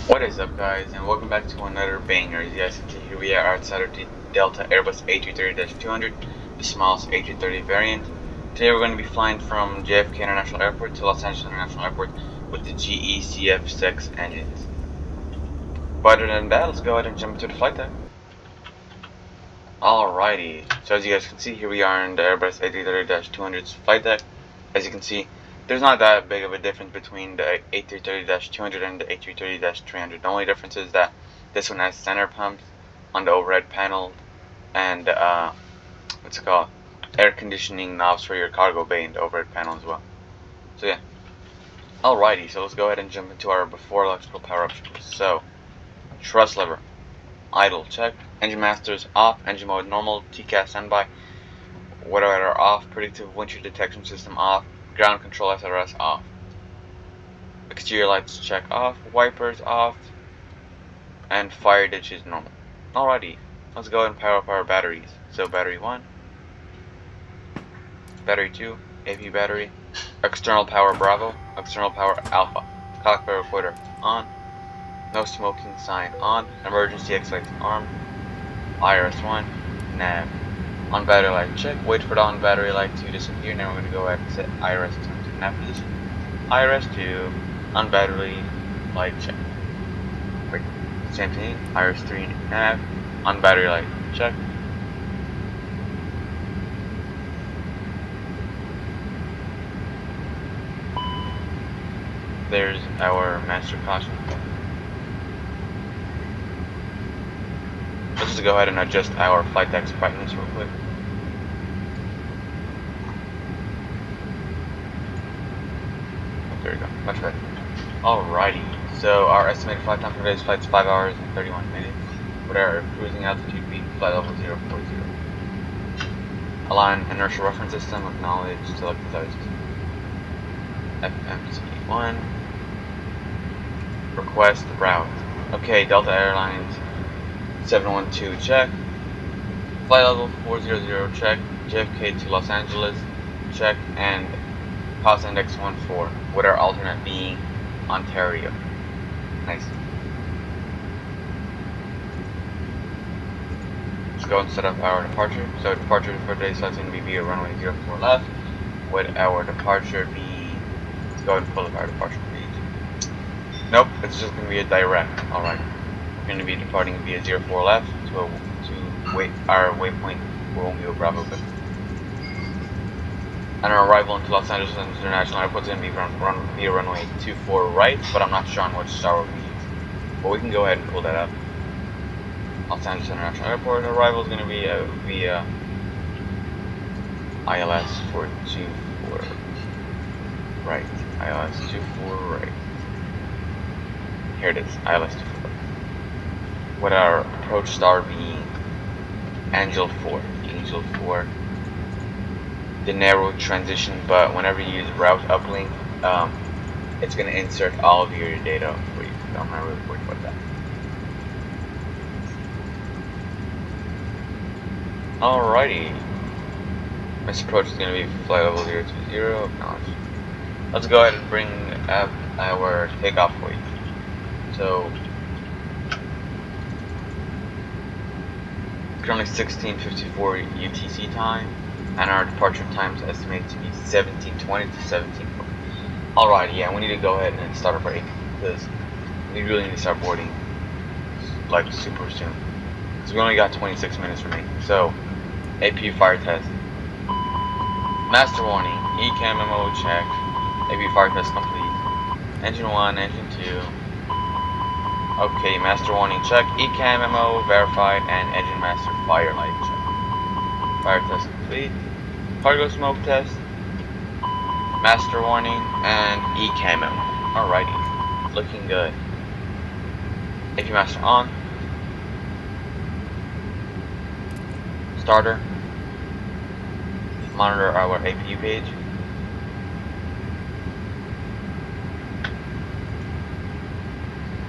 What is up, guys, and welcome back to another banger. As you guys can see, here we are outside of the Delta Airbus A330-200, the smallest A330 variant. Today we're going to be flying from JFK International Airport to Los Angeles International Airport with the GE-CF6 engines. But other than that, let's go ahead and jump into the flight deck. Alrighty, so as you guys can see, here we are in the Airbus A330-200's flight deck. As you can see, there's not that big of a difference between the A330-200 and the A330-300. The only difference is that this one has center pumps on the overhead panel and what's it called, air conditioning knobs for your cargo bay in the overhead panel as well. So yeah, alrighty, so let's go ahead and jump into our before electrical power ups. So thrust lever, idle, check. Engine masters off, engine mode normal, TCAS standby, weather radar off, predictive wind shear detection system off, ground control SRS off. Exterior lights check off, wipers off, and fire ditch is normal. Alrighty, let's go ahead and power up our batteries. So battery 1, battery 2, AP battery, external power Bravo, external power Alpha, cockpit recorder on, no smoking sign on, emergency exit armed, IRS1, nav. On battery light check, wait for the on battery light to disappear. Now we're going to go ahead and set IRS2 to nav position. IRS2, on battery light check. Wait, same thing, IRS3 nav, on battery light check. There's our master caution. Let's just go ahead and adjust our flight deck's brightness real quick. There we go, much better. Alrighty, so our estimated flight time for today's flight is 5 hours and 31 minutes. With our cruising altitude being flight level 040. Align inertial reference system, acknowledge, select device. FMC1. Request route. Okay, Delta Airlines 712 check, flight level 400 check, JFK to Los Angeles check, and cost index 14, with our alternate being Ontario. Nice. Let's go and set up our departure. So departure for today's flight is going to be via runway 04 left, with our departure being, let's go ahead and pull up our departure page. Nope, it's just going to be a direct. Alright. We're going to be departing via 04 left to our waypoint Romeo Bravo. And our arrival into Los Angeles International Airport is going to be via runway 24 right, but I'm not sure on which star we use. But we can go ahead and pull that up. Los Angeles International Airport arrival is going to be via ILS 424 right. ILS 24 right. Here it is, ILS 24. With our approach star being Angel 4. The narrow transition, but whenever you use route uplink, it's going to insert all of your data for you. So I'm not really worried about that. Alrighty. This approach is going to be flight level 020. Acknowledge. Let's go ahead and bring up our takeoff weight. So currently 16:54 UTC time, and our departure time is estimated to be 17:20 to 17:40. Alright, yeah, we need to go ahead and start our AP because we really need to start boarding like super soon. Because we only got 26 minutes remaining. So, AP fire test. Master warning, ECAM MO check. AP fire test complete. Engine 1, engine 2. Okay, master warning check, ECAM MO verified, and engine master fire light check. Fire test complete. Cargo smoke test, master warning, and ECAM MO. Alrighty, looking good. AP master on. Starter. Monitor our APU page.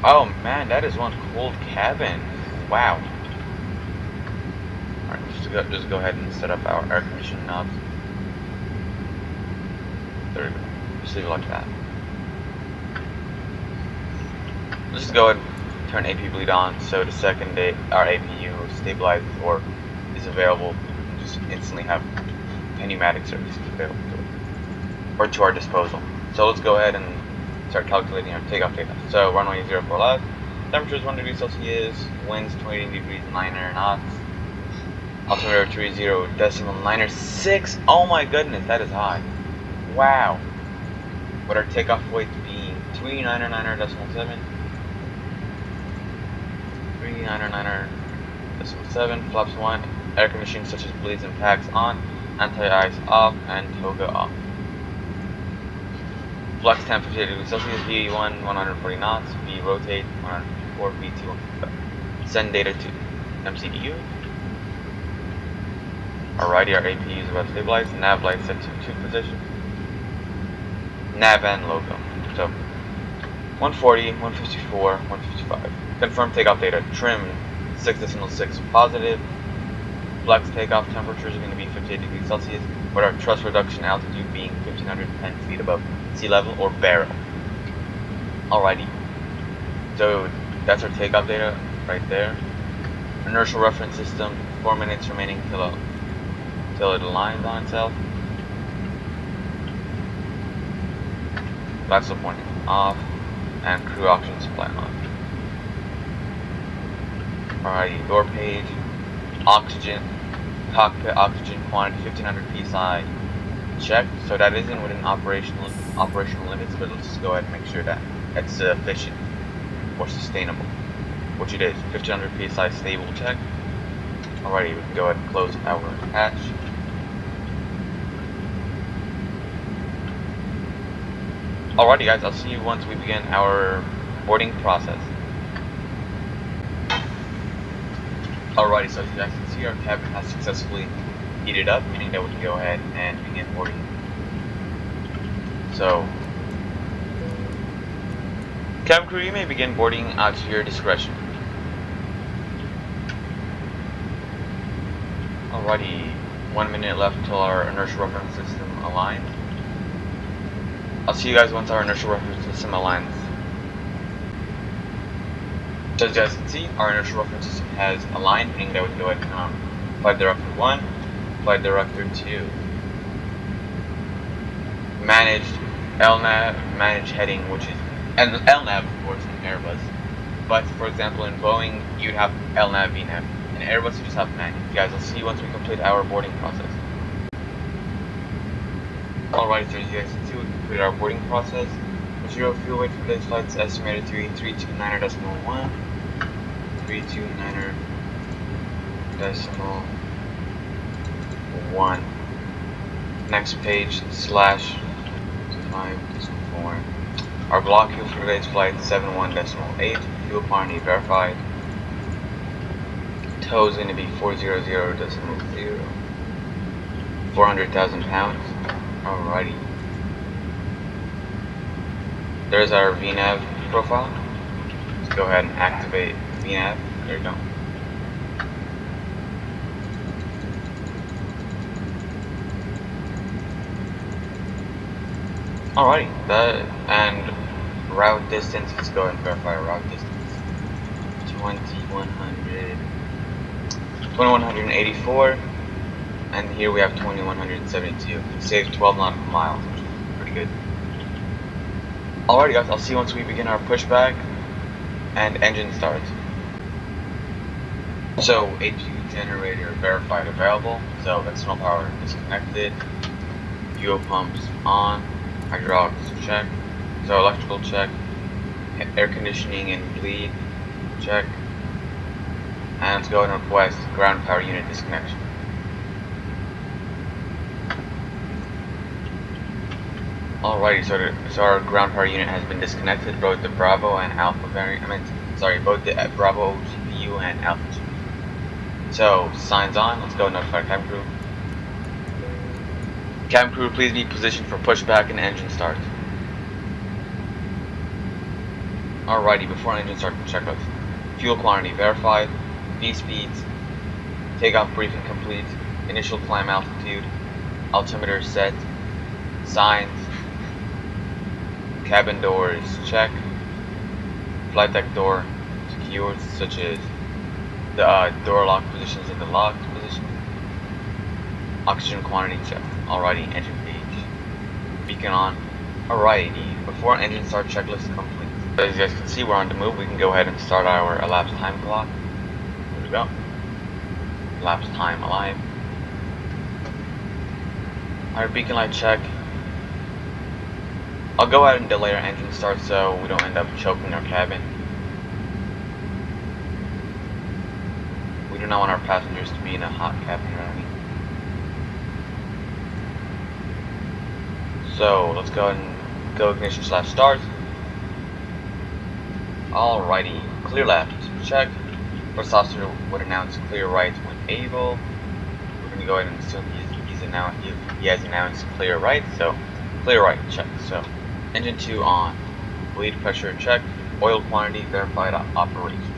Oh man, that is one cold cabin. Wow. Alright, just go ahead and set up our air conditioning knobs. There we go. Just leave it like that. Let's just go ahead and turn AP bleed on, so the second our APU stabilizes or is available, we just instantly have pneumatic services available to it, or to our disposal. So let's go ahead and start calculating our takeoff data. So runway 04 left, temperature is 1 degree Celsius, winds 20 degrees 9 knots, altimeter 30.906. Oh my goodness, that is high. Wow. With our takeoff weight being 3999.7, 3999.7, flaps 1, air conditioning such as bleeds and packs on, anti-ice off, and toga off. Flex temp 58 degrees Celsius, V1 140 knots, V rotate 154, V2 155. Send data to MCDU. Alrighty, our APU is about to stabilize. Nav light set to 2 position. Nav and logo. So 140, 154, 155. Confirm takeoff data. Trim 6.6 positive. Flex takeoff temperatures are going to be 58 degrees Celsius, with our thrust reduction altitude being 1,510 feet above sea level or barrel. Alrighty. So that's our takeoff data right there. Inertial reference system. 4 minutes remaining till it aligns on itself. That's the pointing off, and crew oxygen supply on. Alrighty, door page, oxygen, cockpit oxygen quantity 1500 psi checked. So that isn't within operational limits, but let's just go ahead and make sure that it's sufficient or sustainable, which it is. 1500 psi stable check. Alrighty, we can go ahead and close our hatch. Alrighty guys, I'll see you once we begin our boarding process. Alrighty, so as you guys can see, our cabin has successfully heated up, meaning that we can go ahead and begin boarding. So, cabin crew, you may begin boarding at your discretion. Alrighty, 1 minute left until our inertial reference system aligns. I'll see you guys once our inertial reference system aligns. So as you guys can see, our inertial reference system has aligned, meaning that we can go ahead and flight director 1, flight director 2. Managed LNAV, managed heading, which is, and LNAV of course in Airbus. But for example in Boeing, you'd have LNAV, VNAV. In Airbus, you just have managed. Guys, I'll see you once we complete our boarding process. Alright, so as you guys can see, we completed our boarding process. Material fuel weight for today's flight is estimated to be 329.1. 329.1. Next page, /5.4. Our block fuel for today's flight is 71.8. Fuel quantity verified. Tow is going to be 400.0. 400,000 pounds. Alrighty. There's our VNAV profile. Let's go ahead and activate VNAV. There you go. Alrighty, and route distance, let's go ahead and verify our route distance. 2184, and here we have 2172. We saved 12 nautical miles, which is pretty good. Alrighty guys, I'll see you once we begin our pushback and engine start. So APU generator verified available, so external power disconnected, fuel pumps on, hydraulics check, so electrical check, air conditioning and bleed check, and let's go and request ground power unit disconnection. Alrighty, so our ground power unit has been disconnected, both the Bravo and Alpha variant. Both the Bravo GPU and Alpha GPU. So signs on. Let's go notify cabin crew. Cabin crew, please be positioned for pushback and engine start. Alrighty, before engine start checklist. Fuel quantity verified. V speeds. Takeoff briefing complete. Initial climb altitude. Altimeter set. Signs. Cabin doors check. flight deck door secured, such as the door lock positions in the locked position. Oxygen quantity check. Alrighty, engine page. Beacon on. Alrighty, before engine start checklist complete. As you guys can see, we're on the move. We can go ahead and start our elapsed time clock. Here we go. Elapsed time alive. Our beacon light check. I'll go ahead and delay our engine start so we don't end up choking our cabin. We do not want our passengers to be in a hot cabin, you know what I mean? So let's go ahead and go ignition / start. Alrighty, clear left, check. First officer would announce clear right when able. We're going to go ahead and assume he has announced clear right, so clear right, check. So engine 2 on, bleed pressure check, oil quantity verified operation.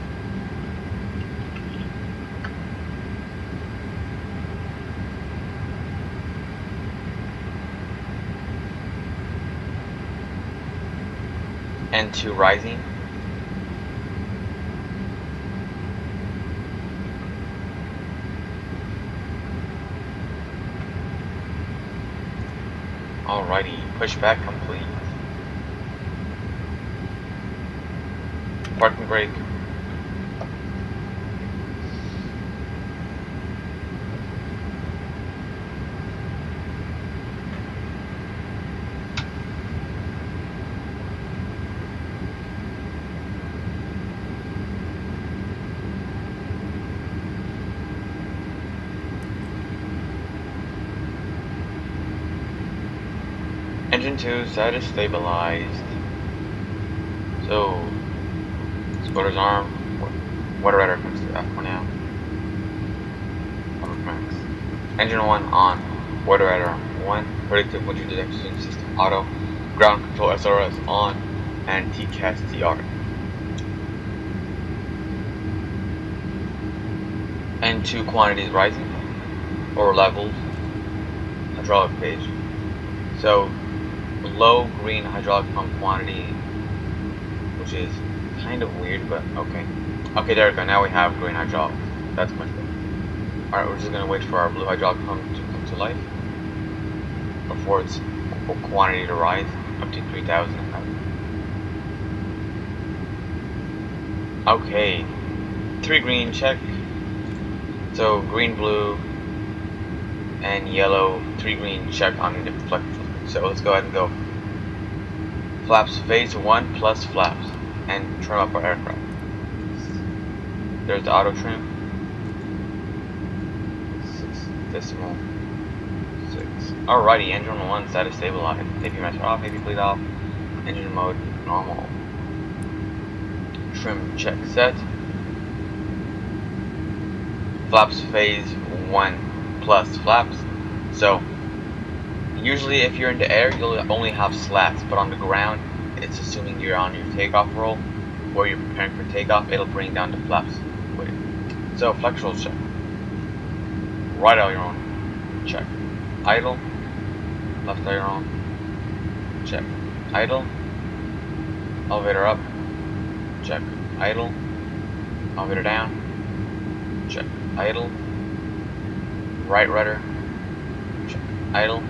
N2 rising. Alrighty, pushback complete. Parking brake. Engine 2 status stabilized. So, spoiler's arm, water rudder comes to F for now. Max. Engine 1 on, water rudder 1, predictive winter detection system auto, ground control SRS on, and TCAS TR. N2 quantities rising, or levels, hydraulic page. So, low green hydraulic pump quantity, which is kind of weird, but okay. Okay, there we go. Now we have green hydraulic. That's much better. Alright, we're just going to wait for our blue hydraulic pump to come to life before its quantity to rise up to 3,000. Okay, 3 green check. So green, blue, and yellow. 3 green check on the deflector. So let's go ahead and go flaps phase 1 plus flaps and trim up our aircraft. There's the auto trim. 6.6. Alrighty, engine 1 status stabilized. AP master off, AP bleed off. Engine mode normal. Trim check set. Flaps phase 1 plus flaps. So usually if you're in the air, you'll only have slats, but on the ground, it's assuming you're on your takeoff roll, or you're preparing for takeoff, it'll bring down the flaps with it. So, flexural check. Right aileron, check. Idle, left aileron, check. Idle, elevator up, check. Idle, elevator down, check. Idle, right rudder, check. Idle,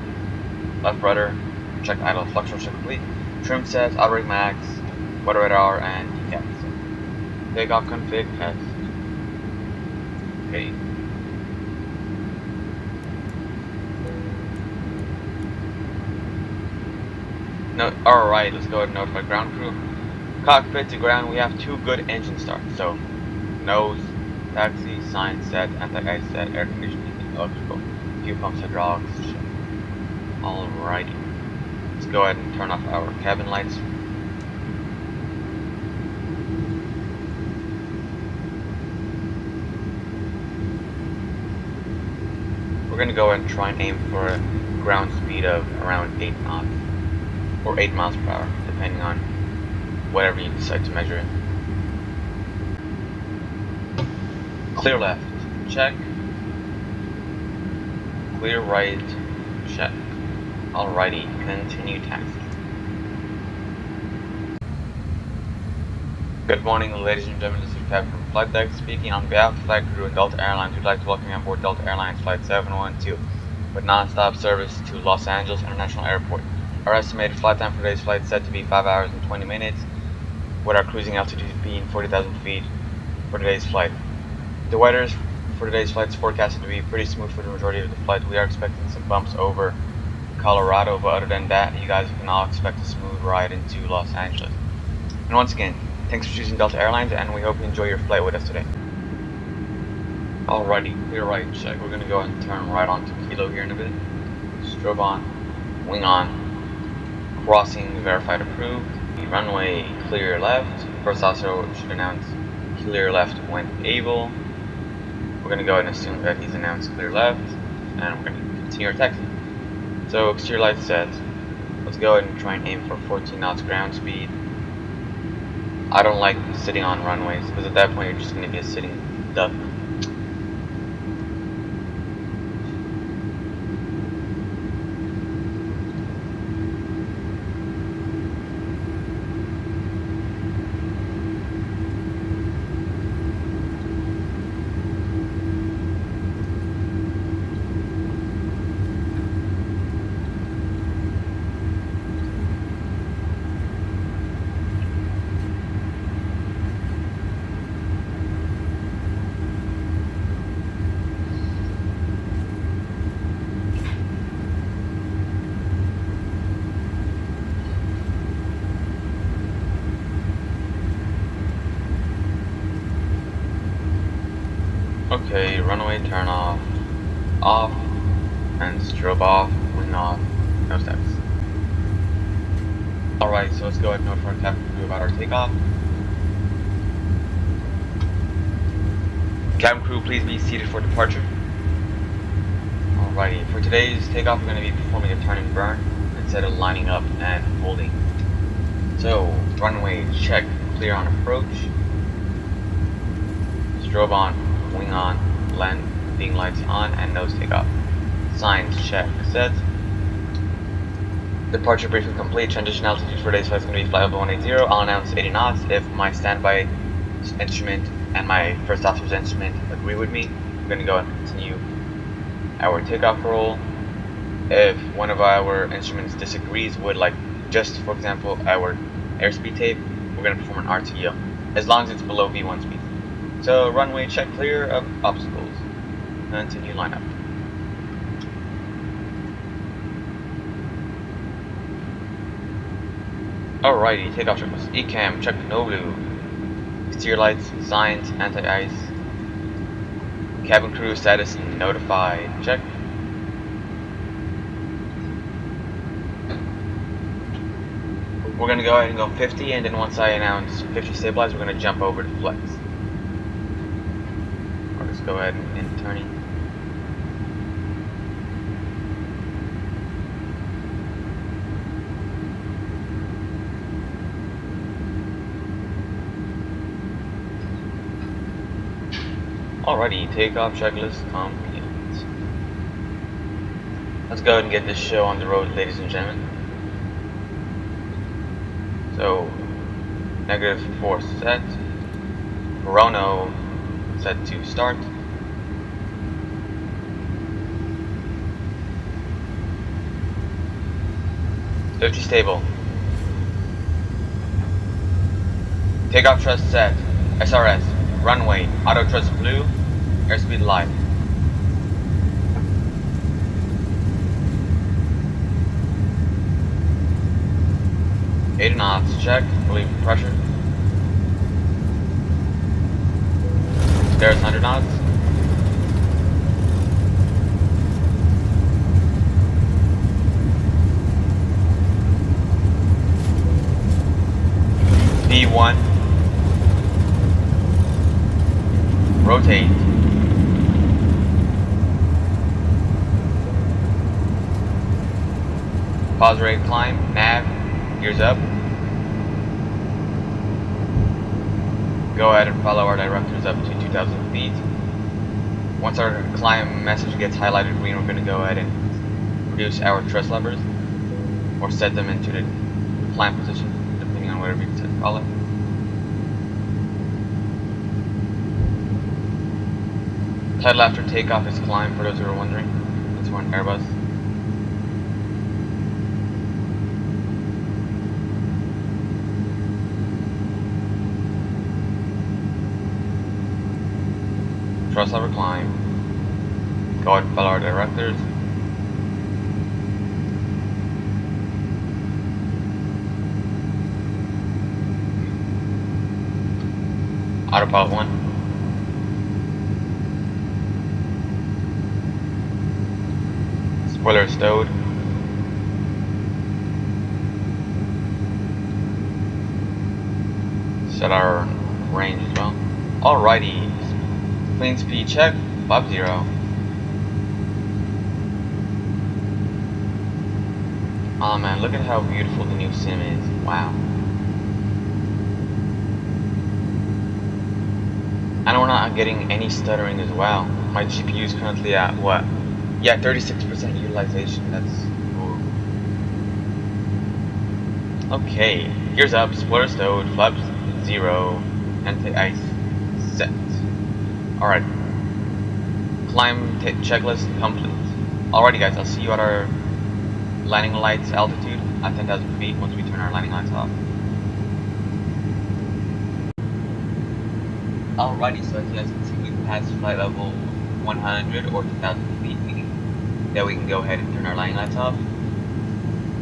left rudder, check idle, flexural check complete. Trim sets, outright max, water radar, and TCAS. Takeoff config test. Okay. No, alright, let's go ahead and notify ground crew. Cockpit to ground, we have 2 good engine starts. So, nose, taxi, sign set, anti-ice set, air conditioning, electrical, fuel pumps, hydraulics, check. Alrighty, let's go ahead and turn off our cabin lights. We're going to go ahead and try and aim for a ground speed of around 8 knots, or 8 miles per hour, depending on whatever you decide to measure it. Clear left, check. Clear right, check. Alrighty, continue taxi. Good morning, ladies and gentlemen. This is Captain from Flight Deck speaking on behalf of the flight crew and Delta Airlines. We'd like to welcome you on board Delta Airlines Flight 712 with non-stop service to Los Angeles International Airport. Our estimated flight time for today's flight is set to be 5 hours and 20 minutes, with our cruising altitude being 40,000 feet for today's flight. The weather for today's flight is forecasted to be pretty smooth for the majority of the flight. We are expecting some bumps over Colorado, but other than that, you guys can all expect a smooth ride into Los Angeles. And once again, thanks for choosing Delta Airlines, and we hope you enjoy your flight with us today. Alrighty, clear right check. We're going to go and turn right onto Kilo here in a bit. Strobe on, wing on, crossing verified approved. The runway clear left. First officer should announce clear left when able. We're going to go ahead and assume that he's announced clear left, and we're going to continue our taxi. So exterior lights set. Let's go ahead and try and aim for 14 knots ground speed. I don't like sitting on runways because at that point you're just going to be a sitting duck. Okay, runway turn off, and strobe off, wing off, no steps. Alright, so let's go ahead and notify our cabin crew about our takeoff. Cabin crew, please be seated for departure. Alrighty, for today's takeoff, we're going to be performing a turn and burn instead of lining up and holding. So, runway check, clear on approach, strobe on, wing on, landing lights on, and nose takeoff. Signs check set. Departure briefing complete. Transition altitude for today's flight is going to be flight level 180. I'll announce 80 knots if my standby instrument and my first officer's instrument agree with me. We're going to go and continue our takeoff roll. If one of our instruments disagrees with, like, just for example, our airspeed tape, we're going to perform an RTO as long as it's below V1 speed. So runway check clear of obstacles. Continue lineup. Alrighty, takeoff checklist. ECAM check no blue. Exterior lights, signs, anti-ice. Cabin crew status notified. Check. We're gonna go ahead and go 50, and then once I announce 50 stabilized, we're gonna jump over to flex. Let's go ahead and turn it. Alrighty, takeoff checklist complete. Let's go ahead and get this show on the road, ladies and gentlemen. So, -4 set. Chrono set to start. Fifty stable. Takeoff thrust set. SRS. Runway. Auto thrust blue. Airspeed light. Eight knots. Check. Relieve pressure. There's 100 knots. V1. Rotate. Pause rate climb. Nav. Gears up. Go ahead and follow our directors up to 2,000 feet. Once our climb message gets highlighted green, we're going to go ahead and reduce our thrust levers or set them into the climb position, depending on whatever you set to call it. Title after takeoff is climb, for those who are wondering. It's for an Airbus. Thrust lever climb. Go ahead and follow our directors. Autopilot 1. Spoiler stowed. Set our range as well. Alrighty. Plane speed check, 50. Oh man, look at how beautiful the new sim is. Wow. And we're not getting any stuttering as well. My GPU is currently at what? Yeah, 36% utilization. That's cool. Okay, gears up, spoiler stowed, flaps 0, anti-ice set. Alright. Climb checklist complete. Alrighty guys, I'll see you at our landing lights altitude at 10,000 feet once we turn our landing lights off. Alrighty, so as you guys can see, we've passed flight level 100 or 2,000 feet, meaning that we can go ahead and turn our landing lights off.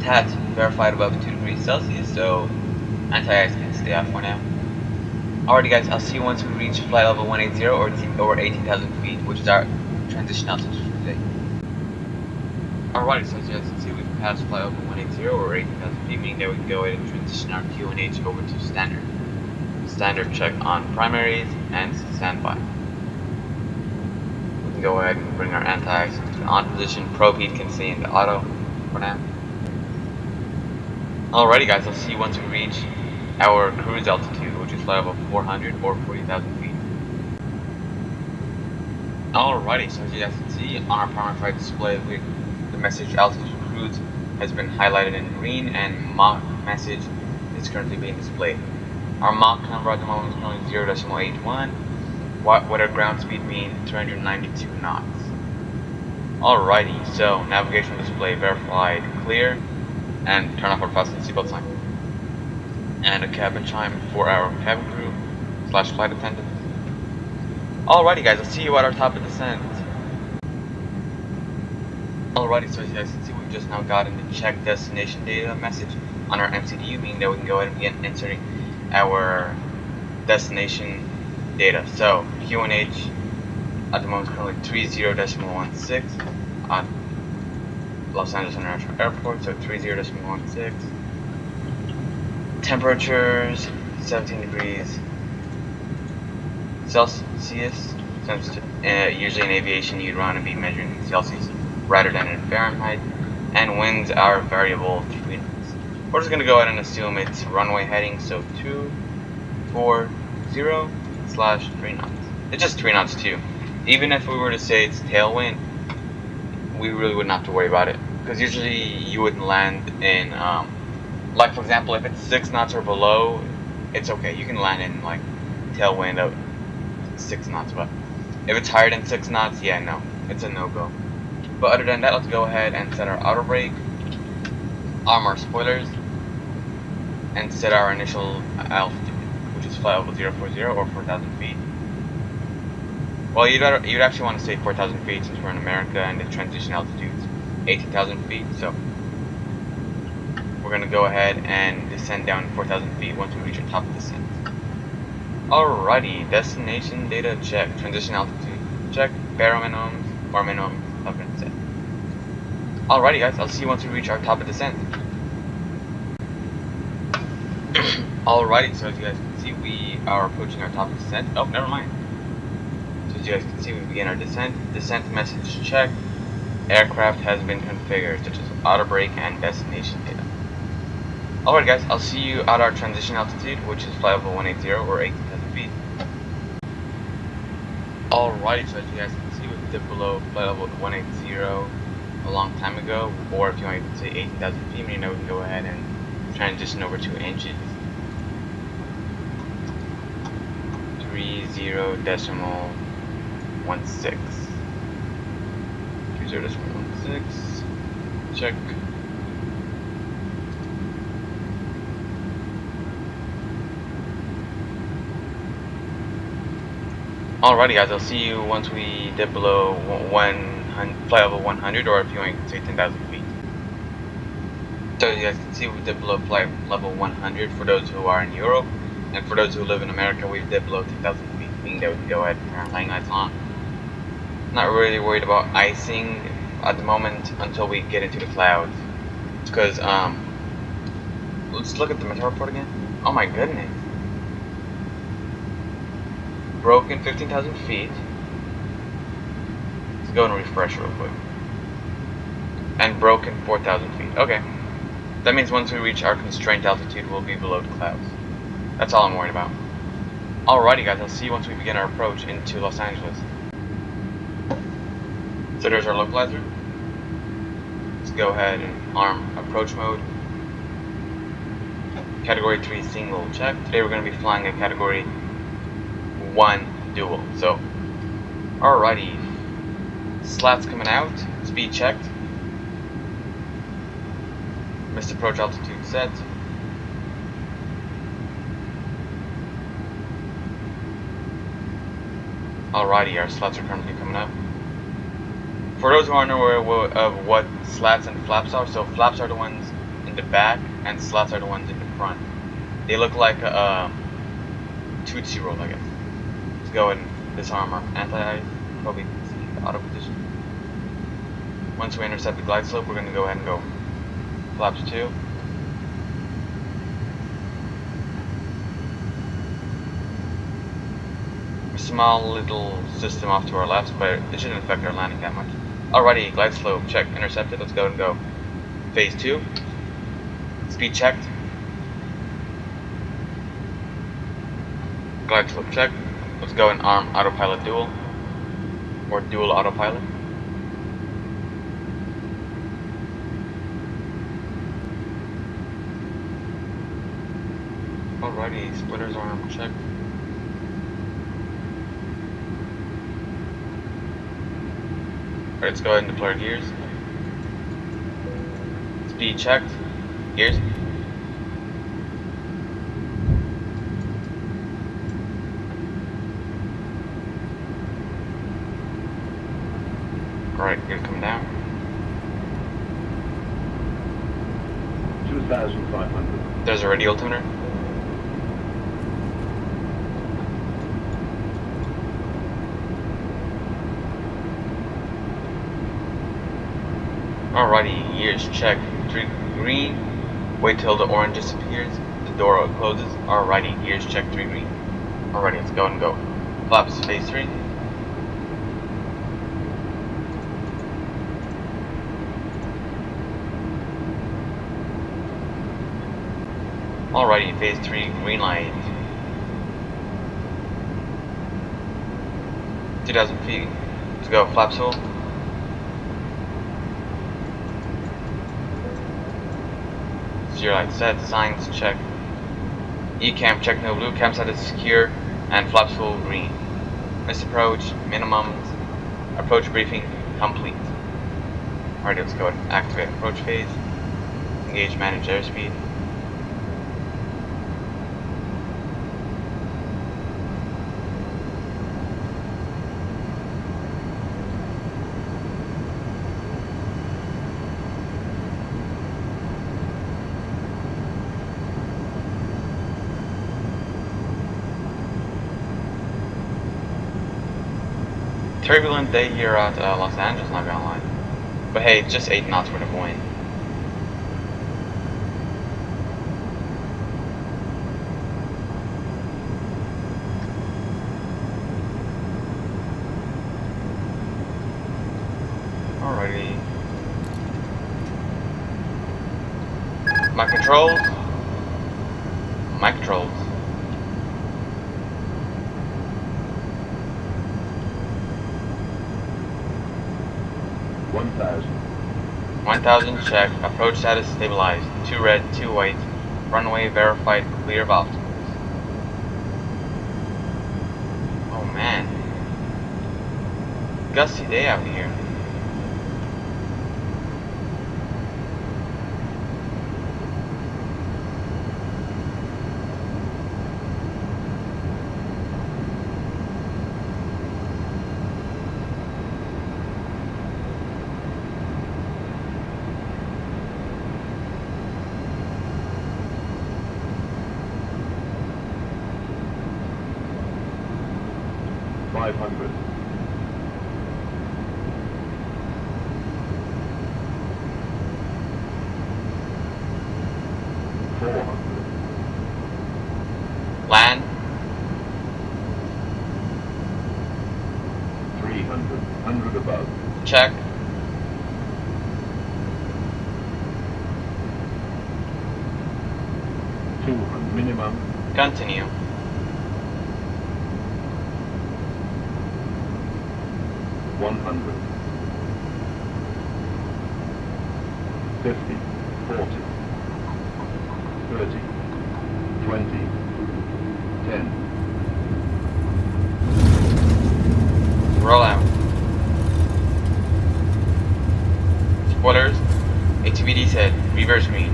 TAT verified above 2 degrees Celsius, so anti-ice can stay off for now. Alrighty guys, I'll see you once we reach flight level 180 or 18,000 feet, which is our transition altitude for today. Alrighty, so as you guys can see, we've passed flight level 180 or 18,000 feet, meaning that we can go ahead and transition our QNH over to standard. Standard check on primaries and standby. We can go ahead and bring our anti-ice into the on position. Probe heat can stay into auto for now. Alrighty guys, I'll see you once we reach our cruise altitude, which is flight level 400 or 40,000 feet. Alrighty, so as you guys can see on our primary flight display, the message altitude cruise has been highlighted in green and Mach message is currently being displayed. Our Mach number at the moment is currently 0.81. What our ground speed means 392 knots. Alrighty, so navigation display verified clear, and turn off our fasten seatbelt sign. And a cabin chime for our cabin crew / flight attendant. Alrighty guys, I'll see you at our top of descent. Alrighty, so as you guys can see, we've just now gotten the check destination data message on our MCDU, meaning that we can go ahead and begin inserting our destination data. So QNH at the moment is currently 30.16 on Los Angeles International Airport, so 30.16. Temperatures 17 degrees Celsius. Since usually in aviation you'd want to be measuring in Celsius rather than in Fahrenheit, and winds are variable 3 knots. We're just going to go ahead and assume it's runway heading, so 240/3 knots. It's just 3 knots too. Even if we were to say it's tailwind, we really wouldn't have to worry about it, because usually you wouldn't land in, like for example, if it's 6 knots or below, it's okay. You can land in like tailwind of 6 knots, but if it's higher than 6 knots, yeah, no, it's a no-go. But other than that, let's go ahead and set our auto brake, arm our spoilers, and set our initial altitude, which is flight level 040 or 4,000 feet. Well, you'd actually want to say 4,000 feet since we're in America and the transition altitude is 18,000 feet. So we're going to go ahead and descend down 4,000 feet once we reach our top of descent. Alrighty, destination data check, transition altitude check, bare minimums or minimum of descent. Alrighty guys, I'll see you once we reach our top of descent. Alrighty, so as you guys can see, we are approaching our top of descent. Oh, never mind. So as you guys can see, we begin our descent. Descent message check. Aircraft has been configured, such as auto brake and destination data. Alright guys, I'll see you at our transition altitude, which is flight level 180 or 18,000 feet. Alrighty, so as you guys can see, we dipped below flight level 180 a long time ago, or if you want to say 18,000 feet, you know, we can go ahead and transition over to inches. 30.16 20.16. 20.16. Check. Alrighty guys, I'll see you once we dip below flight level 100, or if you want, you can say 10,000 feet. So you guys can see we dipped below flight level 100 for those who are in Europe, and for those who live in America, we've dipped below 10,000 feet, meaning that we can go ahead and turn our landing lights on. Not really worried about icing at the moment until we get into the clouds, because let's look at the meteor report again. Oh my goodness. Broken 15,000 feet. Let's go and refresh real quick. And broken 4,000 feet. Okay. That means once we reach our constraint altitude, we'll be below the clouds. That's all I'm worried about. Alrighty guys, I'll see you once we begin our approach into Los Angeles. So there's our localizer. Let's go ahead and arm approach mode. Category 3 single check. Today we're going to be flying a Category 1 dual. So, alrighty. Slats coming out. Speed checked. Missed approach altitude set. Alrighty, our slats are currently coming up. For those who aren't aware of what slats and flaps are, so flaps are the ones in the back and slats are the ones in the front. They look like a Tootsie Roll, I guess. Let's go and disarm our anti-ice. Probably see the auto position. Once we intercept the glide slope, we're going to go ahead and go flaps 2. A small little system off to our left, but it shouldn't affect our landing that much. Alrighty, glide slope check, intercepted. Let's go and go. Phase 2. Speed checked. Glide slope check. Let's go and arm autopilot dual, or dual autopilot. Alrighty, splitters arm check. Alright, let's go ahead and deploy our gears. Speed checked. Gears. Alright, gears coming down. 2,500. There's a radio altimeter. Alrighty, gears check. 3 green. Wait till the orange disappears. The door closes. Alrighty, gears check. 3 green. Alrighty, let's go and go. Flaps phase 3. Alrighty, phase 3 green light. 2,000 feet. Let's go. Flaps full. Zero light set, signs check. E-cam check, no blue, campsite is secure, and flaps full green. Missed approach, minimums, approach briefing complete. Alright, let's go and activate approach phase. Engage manage airspeed. Turbulent day here at Los Angeles, not gonna lie. But hey, it's just 8 knots worth of wind. Alrighty. My controls. 1,000 check, approach status stabilized, 2 red, 2 white, runway verified, clear of obstacles. Oh man. gusty day out here. Land. 300, 100 above. Check. Minimum. Continue. $100. 50, 40, 30, 20, 10. Roll out. Spoilers. ATVD said reverse green.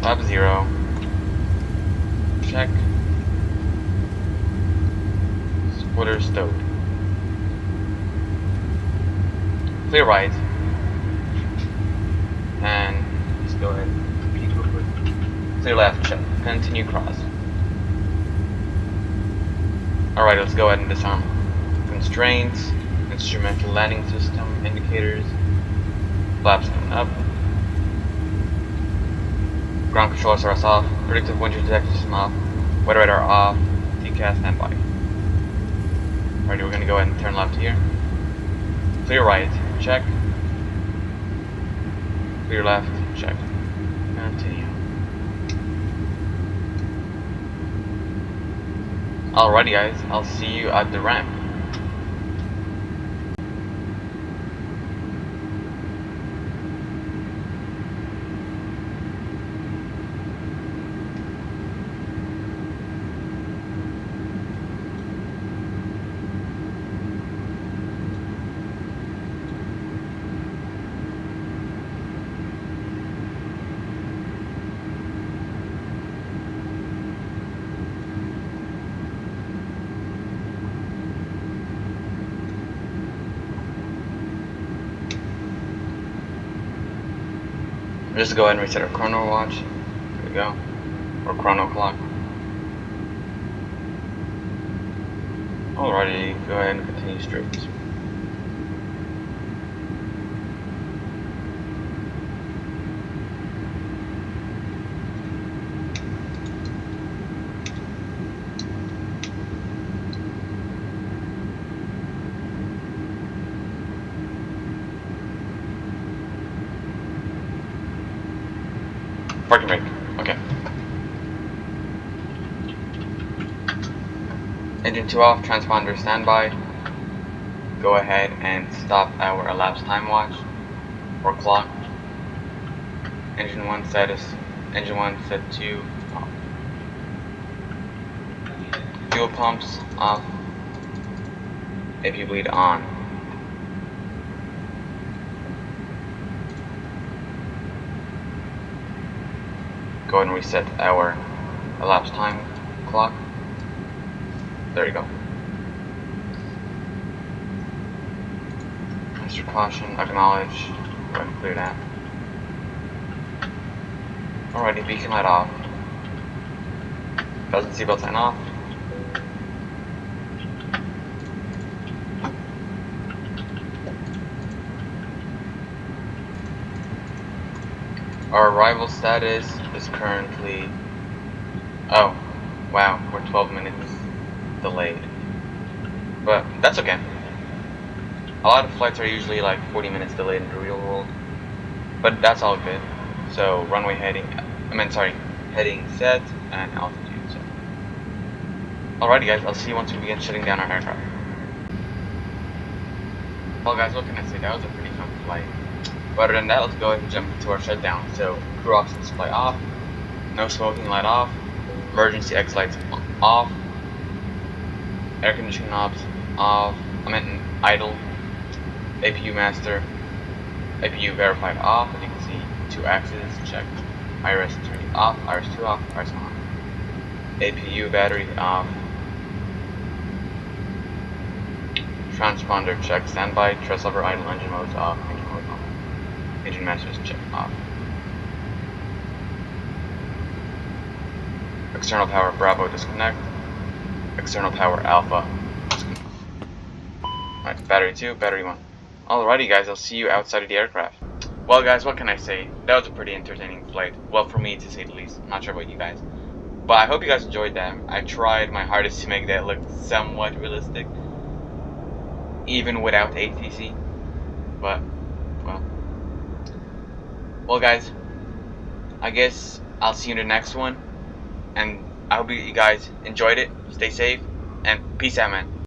Lap 0. Check. Splitter stowed. Clear right. And let's go ahead and peek real quick. Clear left, check. Continue cross. Alright, let's go ahead and disarm. Constraints, instrumental landing system, indicators, flaps coming up. Ground control SRS off, predictive wind detection system off, weather radar off, TCAS standby. Alright, we're going to go ahead and turn left here. Clear right, check. Clear left, check. Continue. Alrighty guys, I'll see you at the ramp. Just go ahead and reset our chrono watch. There we go. Or chrono clock. Alrighty, go ahead and continue straight. Parking brake. Okay. Engine 2 off, transponder standby. Go ahead and stop our elapsed time watch or clock. Engine 1 status. Engine 1 set to off. Fuel pumps off. If you bleed on. Go ahead and reset our elapsed time clock. There you go. Extra caution, acknowledge, go ahead and clear that. Alrighty, beacon light off. Belts and seatbelt sign off. . Our arrival status is currently, oh wow, we're 12 minutes delayed, but that's okay. A lot of flights are usually like 40 minutes delayed in the real world, but that's all good. So runway heading, heading set and altitude set. Alrighty guys, I'll see you once we begin shutting down our aircraft. Well guys, what can I say, that was a pretty fun flight. But other than that, let's go ahead and jump into our shutdown. So, crew oxygen supply off, no smoking light off, emergency exit lights off, air conditioning knobs off, idle, APU master, APU verified off, as you can see, 2 axes checked, IRS 3 off, IRS 2 off, IRS 1 off, APU battery off, transponder check, standby, thrust lever idle, engine modes off, engine mode off. Engine masters check off. External power Bravo disconnect. External power Alpha disconnect. Alright, battery 2, battery 1. Alrighty guys, I'll see you outside of the aircraft. Well guys, what can I say? That was a pretty entertaining flight. Well, for me to say the least. I'm not sure about you guys. But I hope you guys enjoyed that. I tried my hardest to make that look somewhat realistic, even without ATC. But, well guys, I guess I'll see you in the next one, and I hope you guys enjoyed it. Stay safe, and peace out, man.